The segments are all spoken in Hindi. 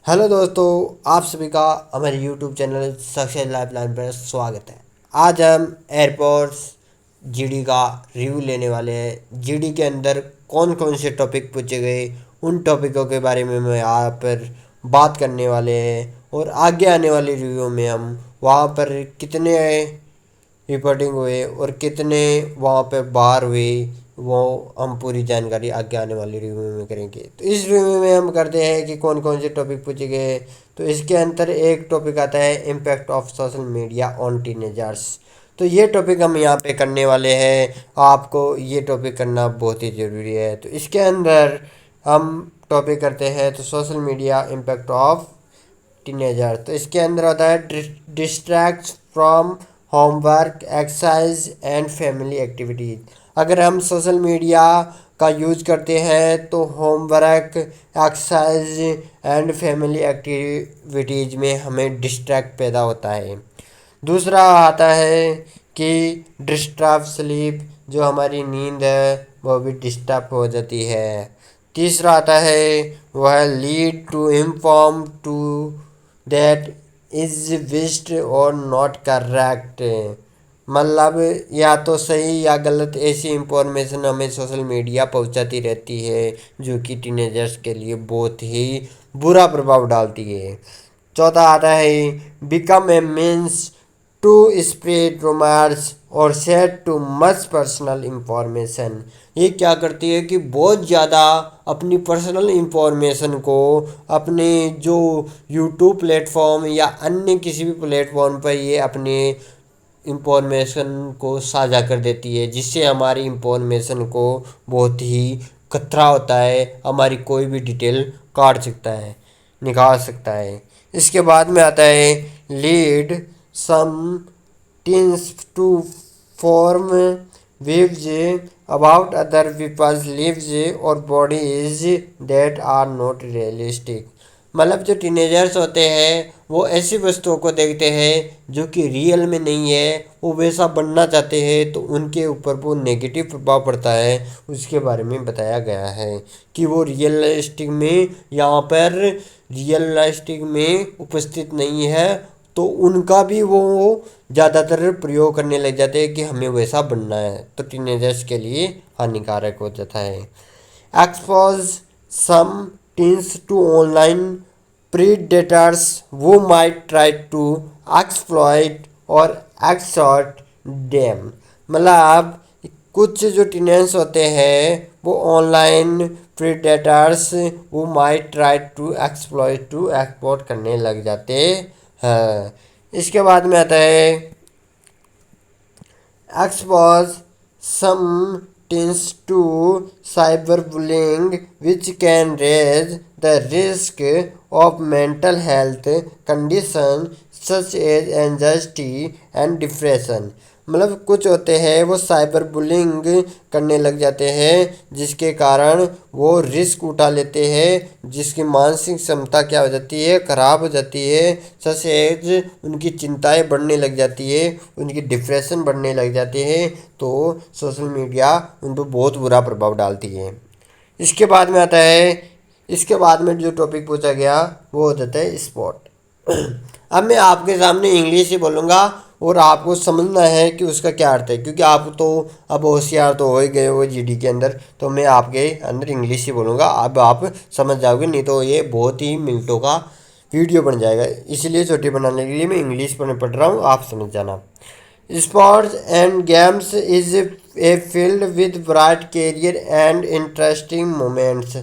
हेलो दोस्तों, आप सभी का हमारे यूट्यूब चैनल सक्सेस लाइफलाइन पर स्वागत है। आज हम एयरपोर्ट्स जीडी का रिव्यू लेने वाले हैं। जीडी के अंदर कौन कौन से टॉपिक पूछे गए, उन टॉपिकों के बारे में हम यहाँ पर बात करने वाले हैं। और आगे आने वाली रिव्यू में हम वहाँ पर कितने रिपोर्टिंग हुए और कितने वहाँ पे बाहर हुए, वो हम पूरी जानकारी आगे आने वाली रिव्यू में करेंगे। तो इस रिव्यू में हम करते हैं कि कौन कौन से टॉपिक पूछे गए। तो इसके अंदर एक टॉपिक आता है impact of social media on teenagers. तो ये टॉपिक हम यहाँ पे करने वाले हैं। आपको ये टॉपिक करना बहुत ही ज़रूरी है। तो इसके अंदर हम टॉपिक करते हैं तो social media impact of teenager. तो इसके अंदर होता है distract from homework, exercise and family activities. अगर हम सोशल मीडिया का यूज करते हैं तो homework, exercise and family activities में हमें डिस्ट्रैक्ट पैदा होता है। दूसरा आता है कि डिस्टर्ब स्लीप, जो हमारी नींद है वो भी डिस्टर्ब हो जाती है। तीसरा आता है वह lead to inform to that is wist or not correct. मतलब या तो सही या गलत ऐसी इंफॉर्मेशन हमें सोशल मीडिया पहुंचाती रहती है, जो कि टीनेजर्स के लिए बहुत ही बुरा प्रभाव डालती है। चौथा आता है become a means to spread romance or share too much personal information. ये क्या करती है कि बहुत ज़्यादा अपनी पर्सनल इंफॉर्मेशन को अपने जो यूट्यूब प्लेटफॉर्म या अन्य किसी भी प्लेटफॉर्म पर ये अपने इंफॉर्मेशन को साझा कर देती है, जिससे हमारी इंफॉर्मेशन को बहुत ही खतरा होता है। हमारी कोई भी डिटेल काट सकता है, निकाल सकता है। इसके बाद में आता है lead some teens to form waves about other peoples lives or bodies that are not realistic. मतलब जो टीनेजर्स होते हैं वो ऐसी वस्तुओं को देखते हैं जो कि रियल में नहीं है, वो वैसा बनना चाहते हैं, तो उनके ऊपर वो नेगेटिव प्रभाव पड़ता है। उसके बारे में बताया गया है कि वो रियलिस्टिक में यहाँ पर रियलिस्टिक में उपस्थित नहीं है, तो उनका भी वो ज़्यादातर प्रयोग करने लग जाते हैं कि हमें वैसा बनना है। तो टीनेजर्स के लिए हानिकारक हो जाता है। Expose some teens to online predators who might try to exploit और extort them। मतलब कुछ जो टीनेंस होते हैं वो ऑनलाइन प्रीडेटर्स वो might try to exploit to export करने लग जाते हैं। इसके बाद में आता है expose some teens to cyberbullying, which can raise the risk of mental health conditions such as anxiety and depression। मतलब कुछ होते हैं वो साइबर बुलिंग करने लग जाते हैं, जिसके कारण वो रिस्क उठा लेते हैं, जिसकी मानसिक क्षमता क्या हो जाती है, खराब हो जाती है। सच एज उनकी चिंताएं बढ़ने लग जाती है, उनकी डिप्रेशन बढ़ने लग जाती है। तो सोशल मीडिया उन पर बहुत बुरा प्रभाव डालती है। इसके बाद में आता है, इसके बाद में जो टॉपिक पूछा गया वो हो जाता है स्पोर्ट। अब मैं आपके सामने इंग्लिश ही बोलूँगा और आपको समझना है कि उसका क्या अर्थ है, क्योंकि आप तो अब होशियार तो हो ही गए हो जीडी के अंदर। तो मैं आपके अंदर इंग्लिश ही बोलूँगा, अब आप समझ जाओगे, नहीं तो ये बहुत ही मिनटों का वीडियो बन जाएगा। इसलिए छोटी बनाने के लिए मैं इंग्लिश में पढ़ रहा हूँ, आप समझ जाना। Sports and games is a field with bright career and interesting moments.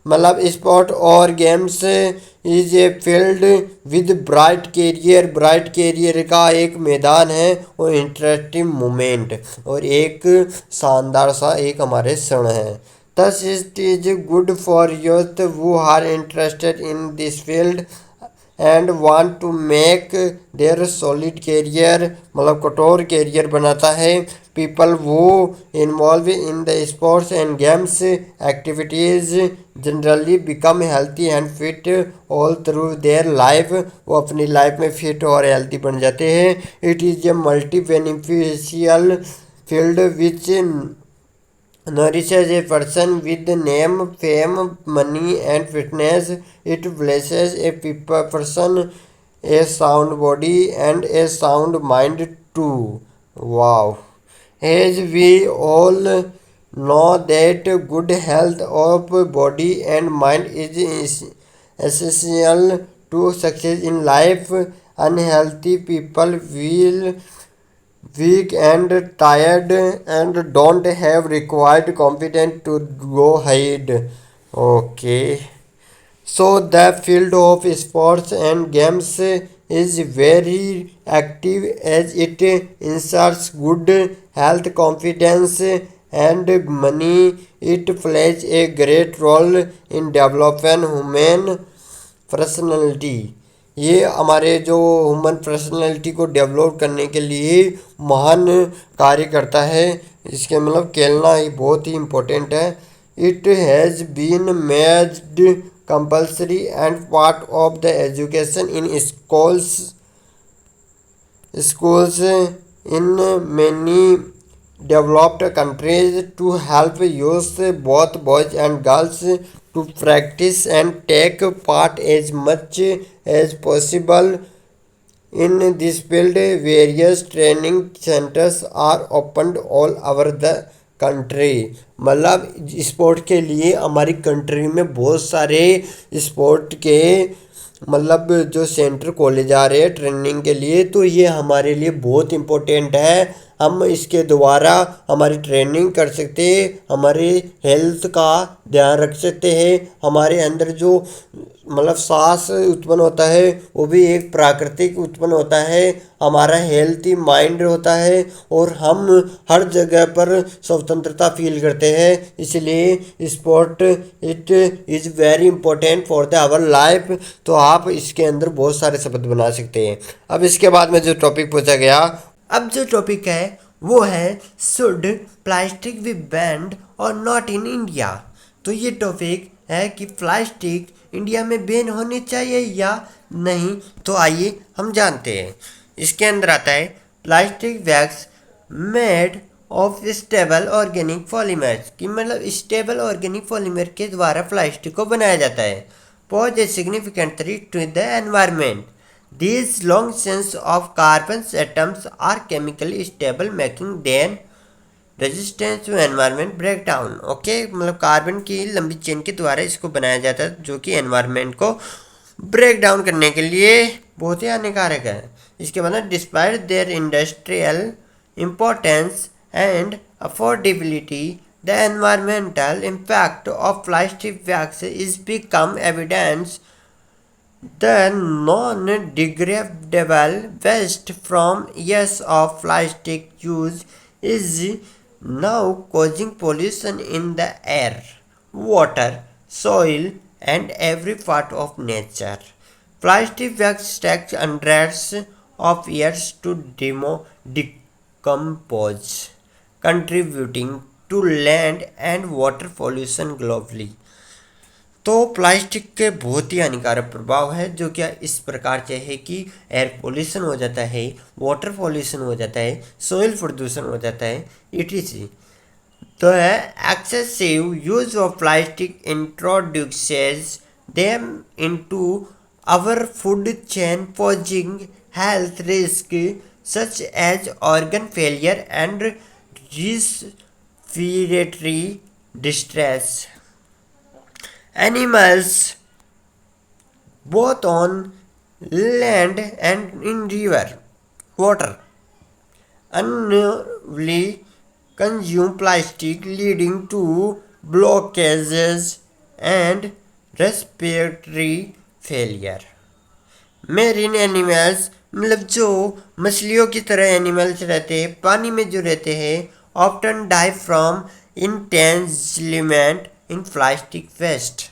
मतलब स्पोर्ट और games is a field with bright career का एक मैदान है और इंटरेस्टिंग मोमेंट और एक शानदार सा एक हमारे क्षण है। Thus it is good for youth who are interested in this field and want to make their solid career. मतलब कठोर कैरियर बनाता है। पीपल वो involve in the sports and games activities generally become healthy and fit all through their life. वो अपनी लाइफ में फिट और हेल्थी बन जाते हैं। It is a multi beneficial field which nourishes a person with name, fame, money, and fitness. It blesses a person, a sound body, and a sound mind too. Wow. As we all know that good health of body and mind is essential to success in life. Unhealthy people will weak and tired and don't have required confidence to go ahead. Okay. So the field of sports and games is very active as it ensures good health, confidence, and money. It plays a great role in developing human personality. ये हमारे जो ह्यूमन पर्सनैलिटी को डेवलप करने के लिए महान कार्य करता है। इसके मतलब खेलना ही बहुत ही इम्पोर्टेंट है। It has been made compulsory and part of the education in schools in many developed countries to help youth, both boys and girls, to practice and take part as much as possible in this field. Various training centers are opened all over the country. मतलब स्पोर्ट के लिए हमारी कंट्री में बहुत सारे स्पोर्ट के मतलब जो सेंटर खोले जा रहे हैं ट्रेनिंग के लिए, तो ये हमारे लिए बहुत इम्पोर्टेंट है। हम इसके द्वारा हमारी ट्रेनिंग कर सकते हैं, हमारे हेल्थ का ध्यान रख सकते हैं। हमारे अंदर जो मतलब सांस उत्पन्न होता है वो भी एक प्राकृतिक उत्पन्न होता है। हमारा हेल्थी माइंड होता है और हम हर जगह पर स्वतंत्रता फील करते हैं। इसलिए sport it is very important for the our life. तो आप इसके अंदर बहुत सारे शब्द बना सकते हैं। अब इसके बाद में जो टॉपिक पूछा गया, अब जो टॉपिक है वो है शुड प्लास्टिक बी बैंड और नॉट इन इंडिया। तो ये टॉपिक है कि प्लास्टिक इंडिया में बैन होने चाहिए या नहीं। तो आइए हम जानते हैं। इसके अंदर आता है plastic bags made of stable organic polymers, कि मतलब स्टेबल ऑर्गेनिक पॉलीमर के द्वारा प्लास्टिक को बनाया जाता है। Pose a significant threat to the environment. These long chains of carbon atoms are chemically stable, making them resistant to environment breakdown. Okay, मतलब कार्बन की लंबी चेन के द्वारा इसको बनाया जाता है जो कि एनवायरनमेंट को ब्रेक डाउन करने के लिए बहुत ही हानिकारक है। इसके बाद despite there industrial importance and affordability, the environmental impact of plastic bags is become evidence. The non-degradable waste from years of plastic use is now causing pollution in the air, water, soil, and every part of nature. Plastic bags take hundreds of years to decompose, contributing to land and water pollution globally. तो प्लास्टिक के बहुत ही हानिकारक प्रभाव है जो क्या इस प्रकार से है कि एयर पोल्यूशन हो जाता है, वाटर पोल्यूशन हो जाता है, सोइल प्रदूषण हो जाता है। It is the excessive use of plastic introduces them into our food chain, posing health risk such as organ failure and respiratory distress. Animals, both on land and in river water, unknowingly consume plastic, leading to blockages and respiratory failure. Marine animals, मतलब जो मछलियों की तरह एनिमल्स रहते हैं, पानी में जो रहते हैं, often die from entanglement in plastic waste.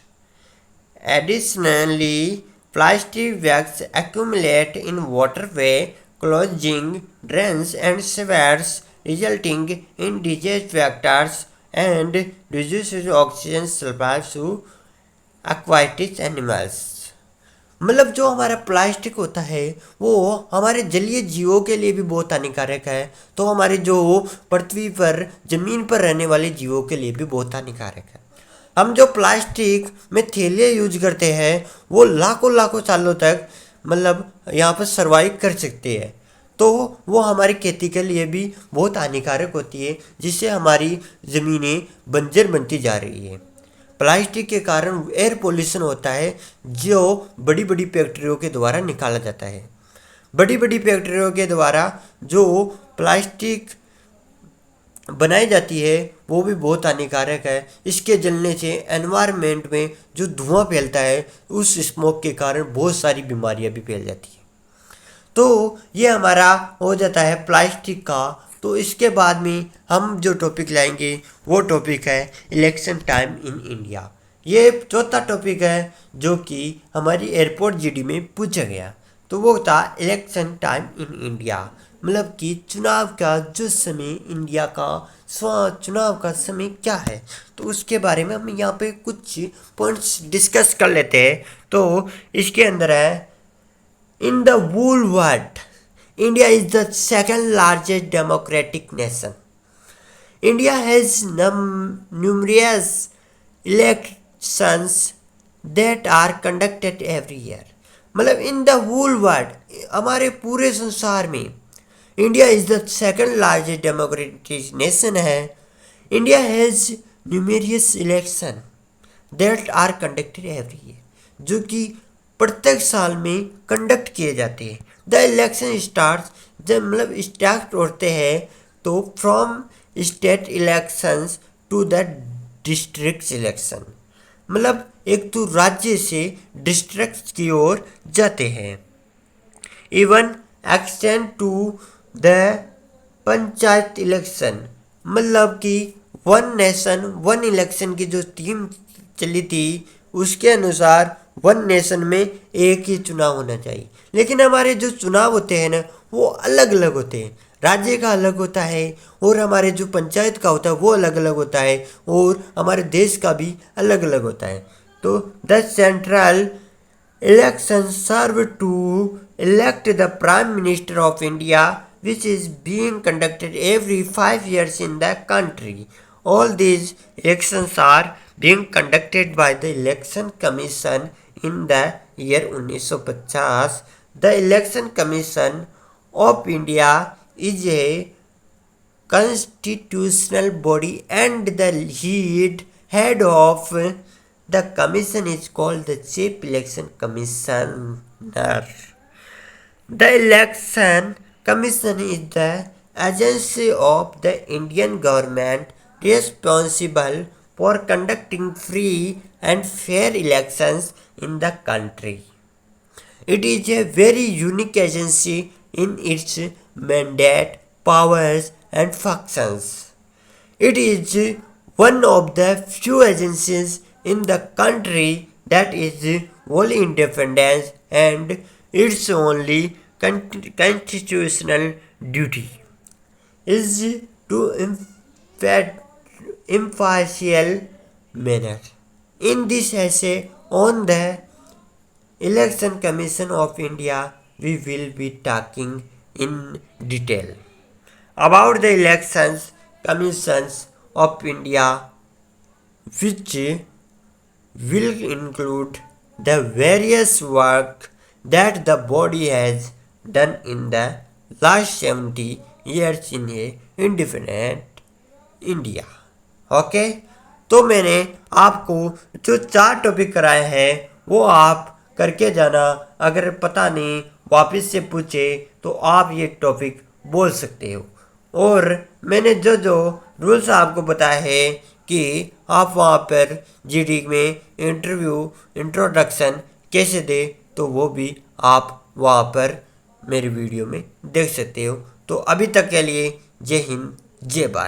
Additionally, plastic bags accumulate in waterway, clogging drains and sewers, resulting in disease vectors and reduces oxygen supply to aquatic animals. मतलब जो हमारा प्लास्टिक होता है वो हमारे जलीय जीवों के लिए भी बहुत हानिकारक है, तो हमारे जो पृथ्वी पर ज़मीन पर रहने वाले जीवों के लिए भी बहुत हानिकारक है। हम जो प्लास्टिक में थैलियाँ यूज करते हैं वो लाखों लाखों सालों तक मतलब यहाँ पर सर्वाइव कर सकते हैं, तो वो हमारी खेती के लिए भी बहुत हानिकारक होती है, जिससे हमारी ज़मीनें बंजर बनती जा रही है। प्लास्टिक के कारण एयर पोल्यूशन होता है, जो बड़ी बड़ी फैक्ट्रियों के द्वारा निकाला जाता है। बड़ी बड़ी फैक्ट्रियों के द्वारा जो प्लास्टिक बनाई जाती है वो भी बहुत हानिकारक है। इसके जलने से एनवायरनमेंट में जो धुआं फैलता है उस स्मोक के कारण बहुत सारी बीमारियां भी फैल जाती हैं। तो ये हमारा हो जाता है प्लास्टिक का। तो इसके बाद में हम जो टॉपिक लाएंगे वो टॉपिक है इलेक्शन टाइम इन इंडिया। ये चौथा टॉपिक है जो कि हमारी एयरपोर्ट जीडी में पूछा गया। तो वो था इलेक्शन टाइम इन इंडिया, मतलब कि चुनाव का जो समय इंडिया का चुनाव का समय क्या है। तो उसके बारे में हम यहाँ पे कुछ पॉइंट्स डिस्कस कर लेते हैं। तो इसके अंदर है, in the whole world, India is the second largest democratic nation. India has numerous elections that are conducted every year. मतलब इन द होल वर्ल्ड, हमारे पूरे संसार में India is the second largest democratic nation है। India has numerous election that are conducted every year, जो कि प्रत्येक साल में कंडक्ट किए जाते हैं। द इलेक्शन स्टार्ट, जब मतलब स्टार्ट होते हैं तो from state elections to the district election, मतलब एक तो राज्य से डिस्ट्रिक्ट की ओर जाते हैं। Even extend to the panchayat election, मतलब कि वन नेशन वन इलेक्शन की जो थीम चली थी उसके अनुसार वन नेशन में एक ही चुनाव होना चाहिए। लेकिन हमारे जो चुनाव होते हैं ना वो अलग अलग होते हैं। राज्य का अलग होता है और हमारे जो पंचायत का होता है वो अलग अलग होता है, और हमारे देश का भी अलग अलग होता है। तो the central election serve to elect the prime minister of India which is being conducted every 5 years in the country. All these elections are being conducted by the Election Commission in the year 1950. The Election Commission of India is a constitutional body and the head of the commission is called the Chief Election Commissioner. The Election Commission is the agency of the Indian government responsible for conducting free and fair elections in the country. It is a very unique agency in its mandate, powers and functions. It is one of the few agencies in the country that is wholly independent, and its only constitutional duty is to impartial manner. In this essay on the Election Commission of India, we will be talking in detail about the elections commissions of India, which will include the various work that the body has done in the last 70 years in a independent India. Okay, तो मैंने आपको जो 4 टॉपिक कराए हैं वो आप करके जाना। अगर पता नहीं वापस से पूछे तो आप ये टॉपिक बोल सकते हो। और मैंने जो जो रूल्स आपको बताए हैं कि आप वहाँ पर जीडी में इंट्रोडक्शन कैसे दे, तो वो भी आप वहाँ पर मेरे वीडियो में देख सकते हो। तो अभी तक के लिए जय हिंद जय भारत।